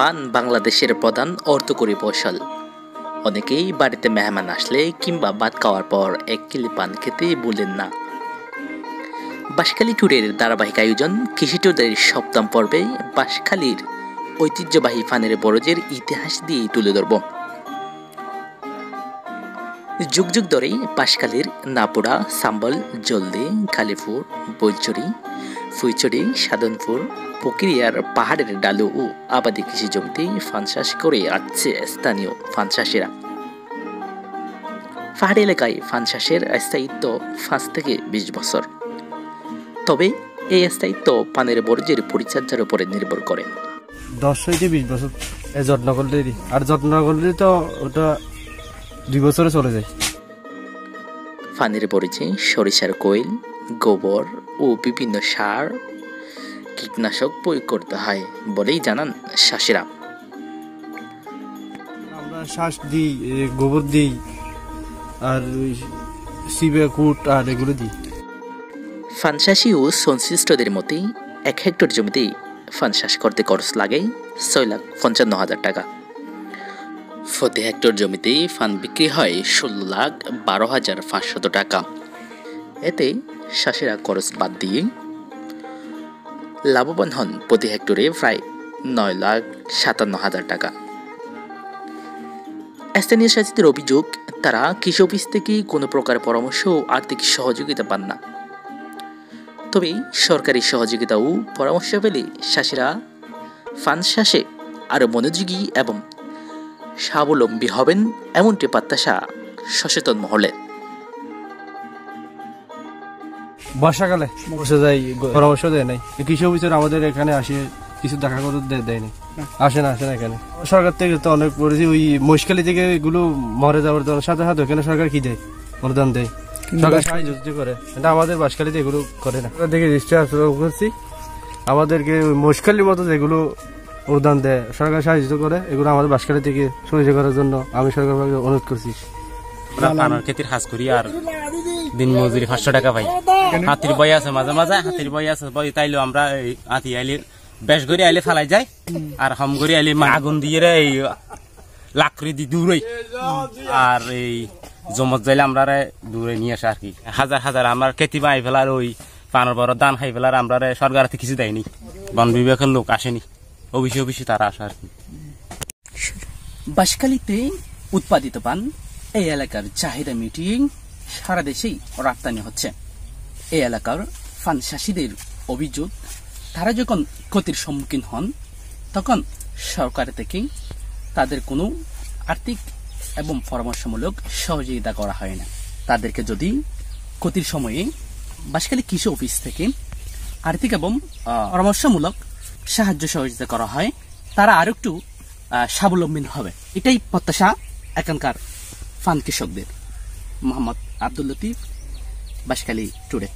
Fun বাংলাদেশের প্রধান অর্থকরী ফসল। অনেকেই বাড়িতে মেহমান আসলে কিংবা ভাত খাওয়ার পর এক কিলি পান খেতে ভুলেন না। বাঁশখালী ট্যুরের ধারাবাহিক আয়োজন কৃষি ট্যুরের সপ্তম পর্বে বাঁশখালীর ঐতিহ্যবাহী ফানের বরজের ইতিহাস দিয়ে তুলে ধরব। যুগ যুগ ধরেই বাঁশখালীর নাপুরা, সাম্বল, জলদি, কালীপুর, বৈচরি, ফুইচড়ি, সাধনপুর, প্রক্রিয়ার পাহাড়ের ডালু ও আবাদি কৃষি জমিতে ফান চাষ করে আসছে স্থানীয় ফান চাষিরা। পাহাড়ি এলাকায় ফান চাষের স্থায়িত্ব 5 থেকে 20 বছর। তবে এই স্থায়িত্ব পানের বর্জ্যের পরিচর্যার উপরে নির্ভর করে। 10 থেকে 20 বছর যত্ন করলে, আর যত্ন করলে তো ওটা 2 বছরে চলে যায়। ফানের বর্জ্যে সরিষার কোয়েল, গোবর ও বিভিন্ন সার, কীটনাশক প্রয়োগ করতে হয় বলেই জানান চাষিরা। আমরা শ্বাস দিই, গোবর দিই, আর সিবে কুট আর এগুলো দিই। ফান চাষি ও সংশ্লিষ্টদের মতে 1 হেক্টর জমিতে ফান চাষ করতে খরচ লাগে 6,55,000 টাকা। প্রতি হেক্টর জমিতে ফান বিক্রি হয় 16,12,500 টাকা। এতে চাষিরা খরচ বাদ দিয়ে লাভবান হন প্রতি হেক্টরে প্রায় 9,57,000 টাকা। স্থানীয় চাষিদের অভিযোগ, তারা কৃষি অফিস থেকে কোনো প্রকার পরামর্শ ও আর্থিক সহযোগিতা পান না। তবে সরকারি সহযোগিতা ও পরামর্শ পেলে চাষিরা ফান চাষে আরও মনোযোগী এবং স্বাবলম্বী হবেন, এমনটি প্রত্যাশা সচেতন মহলে। বর্ষাকালে বসে যাই, পরামর্শ দেয় নাই। কৃষি অফিসার আমাদের এখানে আসে, কিছু দেখা করতে দেয়নি, আসে না এখানে। সরকার থেকে তো অনেক পড়েছি, ওই মহিষখালী থেকে এগুলো মরে যাওয়ার সাথে সাথে ওখানে সরকার কি দেয়, অনুদান দেয়, সরকার সাহায্য করে। এটা আমাদের বাঁশখালীতে এগুলো করে না। দেখে করছি আমাদেরকে মহিষখালীর মতো যেগুলো অনুদান দেয়, সরকার সাহায্য করে, এগুলো আমাদের বাঁশখালী থেকে সাহায্য করার জন্য আমি সরকারকে অনুরোধ করছি। পানার ক্ষেতের হাজ করি আর দিন মজুরি 500 টাকা পাই। হাতির বই আছে, মাঝে মাঝে হাতির বই আছে, বই তাইলেও আমরা হাতি আইলে বেশ করে আইলে ফালাই যায়, আর হম করে আইলে আগুন দিয়ে এই লাকড়ি দিয়ে দূরে, আর এই জমত যাইলে আমরা দূরে নিয়ে আসে আর কি। হাজার হাজার আমরা খেতে পাই ফেলার, ওই পানার বড় দান খাই ফেলার আমরা সরকার থেকে কিছু দেয়নি, বন বিভাগের লোক আসেনি, অবশ্যই তারা আসে আর কি। বাঁশখালীতে উৎপাদিত পান এই এলাকার চাহিদা মিটিয়ে সারা দেশেই রপ্তানি হচ্ছে। এই এলাকার ফান চাষিদের অভিযোগ, তারা যখন ক্ষতির সম্মুখীন হন তখন সরকার থেকে তাদের কোনো আর্থিক এবং পরামর্শমূলক সহযোগিতা করা হয় না। তাদেরকে যদি ক্ষতির সময়ে বাঁশখালী কৃষি অফিস থেকে আর্থিক এবং পরামর্শমূলক সাহায্য সহযোগিতা করা হয়, তারা আরো একটু স্বাবলম্বী হবে। এটাই প্রত্যাশা এখানকার ফান কৃষকদের। মোহাম্মদ আব্দুল লতিফ, বাঁশখালী টুডে।